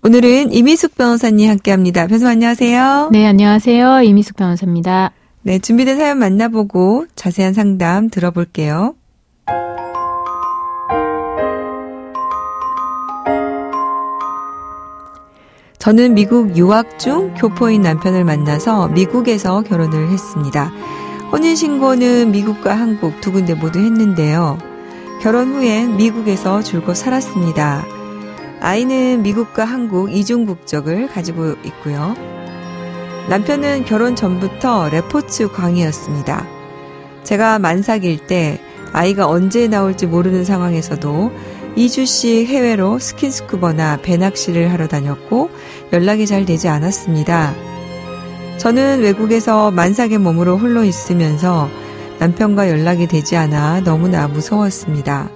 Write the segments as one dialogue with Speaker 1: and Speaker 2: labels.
Speaker 1: 오늘은 이미숙 변호사님 함께합니다. 변호사 안녕하세요.
Speaker 2: 네, 안녕하세요. 이미숙 변호사입니다.
Speaker 1: 네, 준비된 사연 만나보고 자세한 상담 들어볼게요. 저는 미국 유학 중 교포인 남편을 만나서 미국에서 결혼을 했습니다. 혼인신고는 미국과 한국 두 군데 모두 했는데요. 결혼 후엔 미국에서 줄곧 살았습니다. 아이는 미국과 한국 이중 국적을 가지고 있고요. 남편은 결혼 전부터 레포츠 광이었습니다. 제가 만삭일 때 아이가 언제 나올지 모르는 상황에서도 2주씩 해외로 스킨스쿠버나 배낚시를 하러 다녔고 연락이 잘 되지 않았습니다. 저는 외국에서 만삭의 몸으로 홀로 있으면서 남편과 연락이 되지 않아 너무나 무서웠습니다.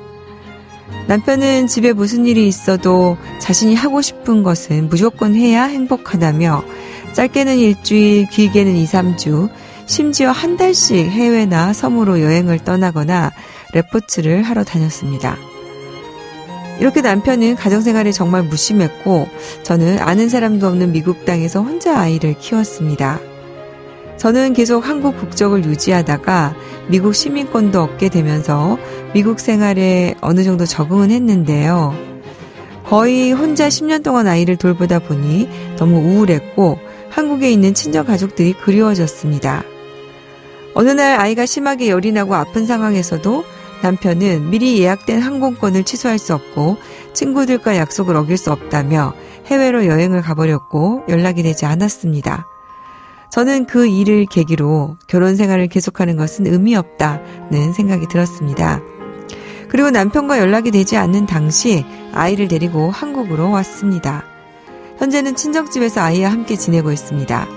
Speaker 1: 남편은 집에 무슨 일이 있어도 자신이 하고 싶은 것은 무조건 해야 행복하다며 짧게는 일주일, 길게는 2, 3주, 심지어 한 달씩 해외나 섬으로 여행을 떠나거나 레포츠를 하러 다녔습니다. 이렇게 남편은 가정생활에 정말 무심했고 저는 아는 사람도 없는 미국 땅에서 혼자 아이를 키웠습니다. 저는 계속 한국 국적을 유지하다가 미국 시민권도 얻게 되면서 미국 생활에 어느 정도 적응은 했는데요. 거의 혼자 10년 동안 아이를 돌보다 보니 너무 우울했고 한국에 있는 친정 가족들이 그리워졌습니다. 어느 날 아이가 심하게 열이 나고 아픈 상황에서도 남편은 미리 예약된 항공권을 취소할 수 없고 친구들과 약속을 어길 수 없다며 해외로 여행을 가버렸고 연락이 되지 않았습니다. 저는 그 일을 계기로 결혼 생활을 계속하는 것은 의미 없다는 생각이 들었습니다. 그리고 남편과 연락이 되지 않는 당시 아이를 데리고 한국으로 왔습니다. 현재는 친정집에서 아이와 함께 지내고 있습니다.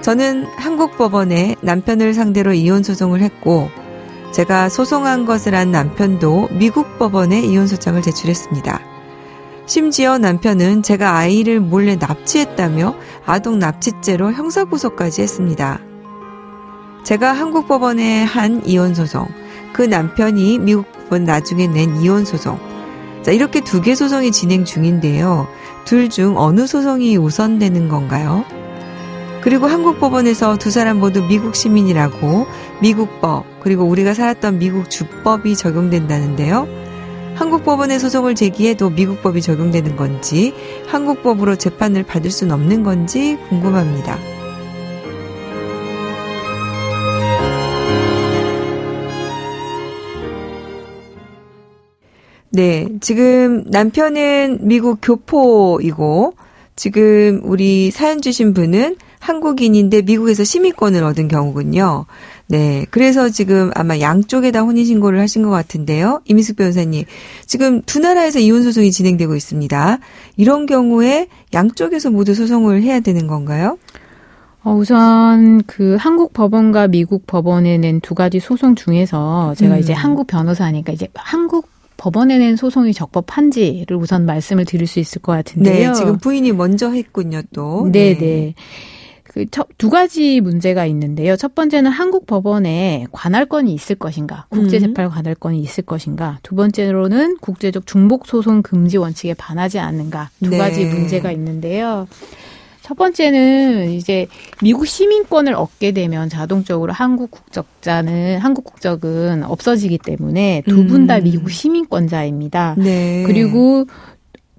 Speaker 1: 저는 한국 법원에 남편을 상대로 이혼 소송을 했고 제가 소송한 것을 안 남편도 미국 법원에 이혼소장을 제출했습니다. 심지어 남편은 제가 아이를 몰래 납치했다며 아동 납치죄로 형사고소까지 했습니다. 제가 한국 법원에 한 이혼소송, 그 남편이 미국 법원 나중에 낸 이혼소송, 자, 이렇게 2개 소송이 진행 중인데요. 둘 중 어느 소송이 우선되는 건가요? 그리고 한국 법원에서 두 사람 모두 미국 시민이라고 미국 법 그리고 우리가 살았던 미국 주법이 적용된다는데요. 한국 법원에 소송을 제기해도 미국 법이 적용되는 건지 한국 법으로 재판을 받을 수는 없는 건지 궁금합니다. 네, 지금 남편은 미국 교포이고 지금 우리 사연 주신 분은 한국인인데 미국에서 시민권을 얻은 경우군요. 네. 그래서 지금 아마 양쪽에 다 혼인신고를 하신 것 같은데요. 이미숙 변호사님. 지금 두 나라에서 이혼소송이 진행되고 있습니다. 이런 경우에 양쪽에서 모두 소송을 해야 되는 건가요?
Speaker 2: 우선 그 한국 법원과 미국 법원에 낸 2가지 소송 중에서 제가 이제 한국 변호사니까 이제 한국 법원에 낸 소송이 적법한지를 우선 말씀을 드릴 수 있을 것 같은데요.
Speaker 1: 네. 지금 부인이 먼저 했군요, 또.
Speaker 2: 네네. 그 2가지 문제가 있는데요. 첫 번째는 한국 법원에 관할권이 있을 것인가, 국제재판 관할권이 있을 것인가. 두 번째로는 국제적 중복소송 금지 원칙에 반하지 않는가. 2가지 문제가 있는데요. 첫 번째는 이제 미국 시민권을 얻게 되면 자동적으로 한국 국적은 없어지기 때문에 두 분 다 미국 시민권자입니다. 네. 그리고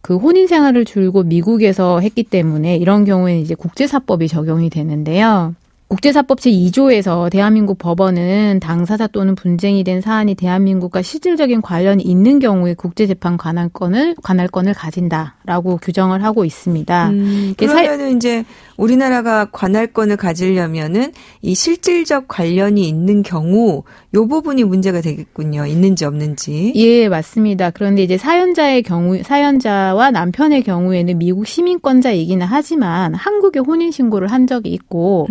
Speaker 2: 그 혼인 생활을 줄곧 미국에서 했기 때문에 이런 경우에는 이제 국제사법이 적용이 되는데요. 국제사법 제2조에서 대한민국 법원은 당사자 또는 분쟁이 된 사안이 대한민국과 실질적인 관련이 있는 경우에 국제재판 관할권을 가진다라고 규정을 하고 있습니다.
Speaker 1: 그러면은 이제 우리나라가 관할권을 가지려면은 이 실질적 관련이 있는 경우 요 부분이 문제가 되겠군요. 있는지 없는지.
Speaker 2: 예, 맞습니다. 그런데 이제 사연자와 남편의 경우에는 미국 시민권자이기는 하지만 한국에 혼인 신고를 한 적이 있고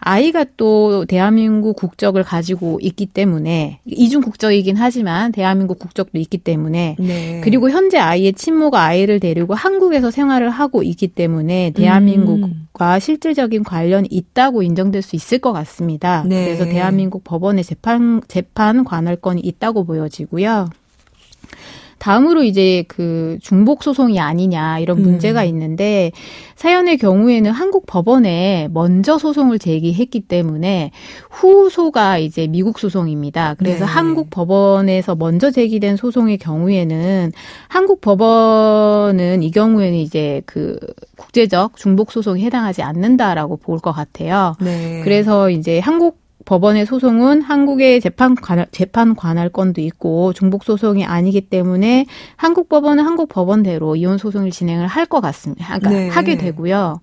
Speaker 2: 아이가 또 대한민국 국적을 가지고 있기 때문에 이중 국적이긴 하지만 대한민국 국적도 있기 때문에 네. 그리고 현재 아이의 친모가 아이를 데리고 한국에서 생활을 하고 있기 때문에 대한민국과 실질적인 관련이 있다고 인정될 수 있을 것 같습니다. 네. 그래서 대한민국 법원의 재판 관할권이 있다고 보여지고요. 다음으로 이제 그 중복 소송이 아니냐 이런 문제가 있는데 사연의 경우에는 한국 법원에 먼저 소송을 제기했기 때문에 후소가 이제 미국 소송입니다. 그래서
Speaker 1: 네.
Speaker 2: 한국 법원에서 먼저 제기된 소송의 경우에는 한국 법원은 이 경우에는 이제 그 국제적 중복 소송에 해당하지 않는다라고 볼 것 같아요.
Speaker 1: 네.
Speaker 2: 그래서 이제 한국 법원의 소송은 한국의 재판 관할권도 있고 중복 소송이 아니기 때문에 한국 법원은 한국 법원대로 이혼 소송을 진행을 할 것 같습니다. 그러니까
Speaker 1: 네.
Speaker 2: 하게 되고요.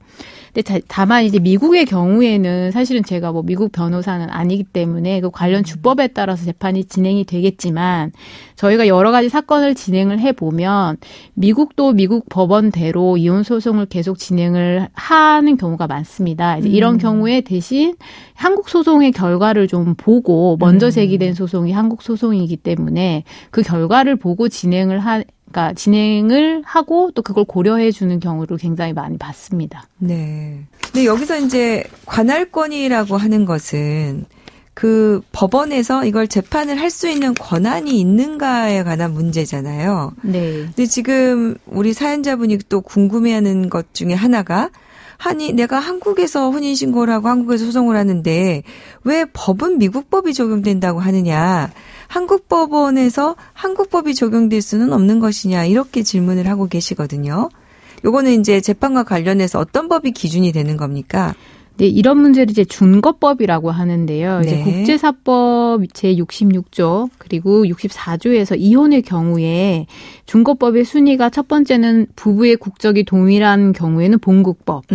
Speaker 2: 근데 다만 이제 미국의 경우에는 사실은 제가 뭐 미국 변호사는 아니기 때문에 그 관련 주법에 따라서 재판이 진행이 되겠지만 저희가 여러 가지 사건을 진행을 해보면 미국도 미국 법원대로 이혼 소송을 계속 진행을 하는 경우가 많습니다. 이제 이런 경우에 대신 한국 소송의 결과를 좀 보고 먼저 제기된 소송이 한국 소송이기 때문에 그 결과를 보고 진행을 하고 또 그걸 고려해 주는 경우를 굉장히 많이 봤습니다.
Speaker 1: 네. 근데 여기서 이제 관할권이라고 하는 것은 그 법원에서 이걸 재판을 할 수 있는 권한이 있는가에 관한 문제잖아요.
Speaker 2: 네.
Speaker 1: 근데 지금 우리 사연자분이 또 궁금해하는 것 중에 하나가 아니 내가 한국에서 혼인신고를 하고 한국에서 소송을 하는데 왜 법은 미국 법이 적용된다고 하느냐. 한국 법원에서 한국 법이 적용될 수는 없는 것이냐 이렇게 질문을 하고 계시거든요. 요거는 이제 재판과 관련해서 어떤 법이 기준이 되는 겁니까?
Speaker 2: 네, 이런 문제를 이제 준거법이라고 하는데요.
Speaker 1: 네.
Speaker 2: 이제 국제사법 제66조 그리고 64조에서 이혼의 경우에 준거법의 순위가 첫 번째는 부부의 국적이 동일한 경우에는 본국법.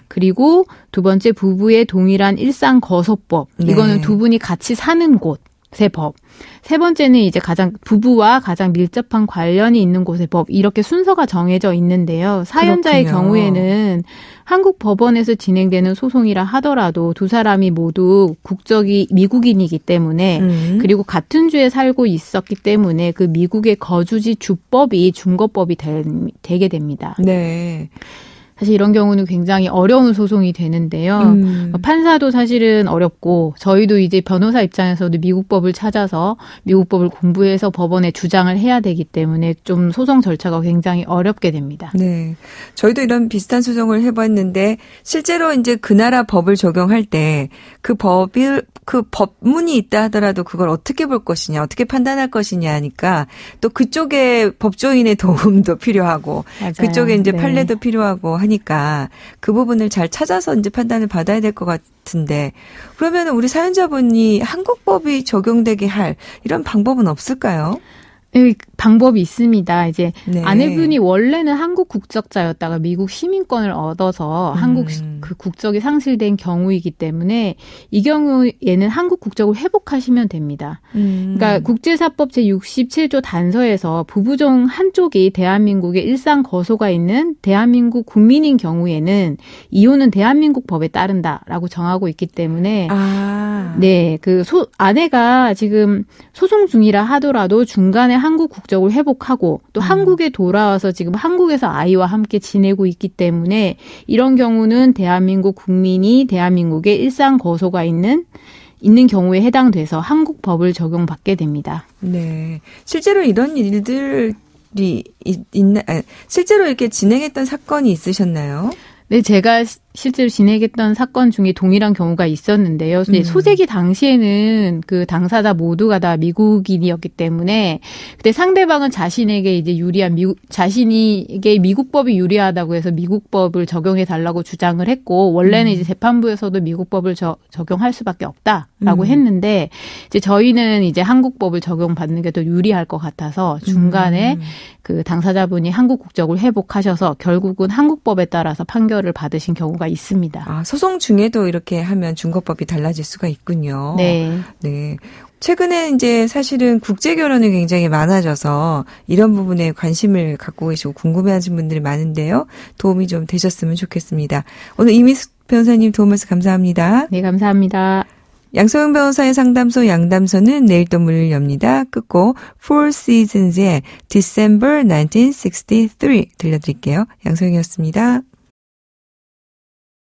Speaker 2: 그리고 두 번째 부부의 동일한 일상거소법.
Speaker 1: 네.
Speaker 2: 이거는 두 분이 같이 사는 곳의 법. 세 번째는 이제 부부와 가장 밀접한 관련이 있는 곳의 법. 이렇게 순서가 정해져 있는데요. 사연자의
Speaker 1: 그렇군요.
Speaker 2: 경우에는 한국 법원에서 진행되는 소송이라 하더라도 두 사람이 모두 국적이 미국인이기 때문에 그리고 같은 주에 살고 있었기 때문에 그 미국의 거주지 주법이 준거법이 되게 됩니다.
Speaker 1: 네.
Speaker 2: 사실 이런 경우는 굉장히 어려운 소송이 되는데요. 판사도 사실은 어렵고 저희도 이제 변호사 입장에서도 미국 법을 찾아서 미국 법을 공부해서 법원에 주장을 해야 되기 때문에 좀 소송 절차가 굉장히 어렵게 됩니다.
Speaker 1: 네. 저희도 이런 비슷한 소송을 해봤는데 실제로 이제 그 나라 법을 적용할 때 그 법문이 있다 하더라도 그걸 어떻게 볼 것이냐, 어떻게 판단할 것이냐 하니까 또 그쪽에 법조인의 도움도 필요하고
Speaker 2: 맞아요.
Speaker 1: 그쪽에 이제
Speaker 2: 네.
Speaker 1: 판례도 필요하고 하니까 그 부분을 잘 찾아서 이제 판단을 받아야 될 것 같은데 그러면 우리 사연자분이 한국 법이 적용되게 할 이런 방법은 없을까요?
Speaker 2: 네, 방법이 있습니다. 이제
Speaker 1: 네.
Speaker 2: 아내분이 원래는 한국 국적자였다가 미국 시민권을 얻어서 한국 그 국적이 상실된 경우이기 때문에 이 경우에는 한국 국적을 회복하시면 됩니다. 그러니까 국제사법 제67조 단서에서 부부 중 한쪽이 대한민국에 일상 거소가 있는 대한민국 국민인 경우에는 이혼은 대한민국 법에 따른다라고 정하고 있기 때문에 네, 아내가 지금 소송 중이라 하더라도 중간에 한국 국적을 회복하고 또 한국에 돌아와서 지금 한국에서 아이와 함께 지내고 있기 때문에 이런 경우는 대한민국 국민이 대한민국에 일상 거소가 있는 경우에 해당돼서 한국 법을 적용받게 됩니다.
Speaker 1: 네. 실제로 이런 일들이 실제로 이렇게 진행했던 사건이 있으셨나요?
Speaker 2: 네, 제가 실제로 진행했던 사건 중에 동일한 경우가 있었는데요. 소재기 당시에는 그 당사자 모두가 다 미국인이었기 때문에 그때 상대방은 자신에게 이제 자신에게 미국법이 유리하다고 해서 미국법을 적용해 달라고 주장을 했고 원래는 이제 재판부에서도 미국법을 적용할 수밖에 없다라고 했는데 이제 저희는 이제 한국법을 적용받는 게 더 유리할 것 같아서 중간에 그 당사자분이 한국 국적을 회복하셔서 결국은 한국법에 따라서 판결을 받으신 경우가 있습니다.
Speaker 1: 소송 중에도 이렇게 하면 준거법이 달라질 수가 있군요.
Speaker 2: 네.
Speaker 1: 네. 최근에 이제 사실은 국제 결혼이 굉장히 많아져서 이런 부분에 관심을 갖고 계시고 궁금해하시는 분들이 많은데요. 도움이 좀 되셨으면 좋겠습니다. 오늘 이미숙 변호사님 도움 말씀 감사합니다.
Speaker 2: 네, 감사합니다.
Speaker 1: 양소영 변호사의 상담소 양담소는 내일 또 문을 엽니다. 끝곡 Four Seasons의 December 1963 들려드릴게요. 양소영이었습니다.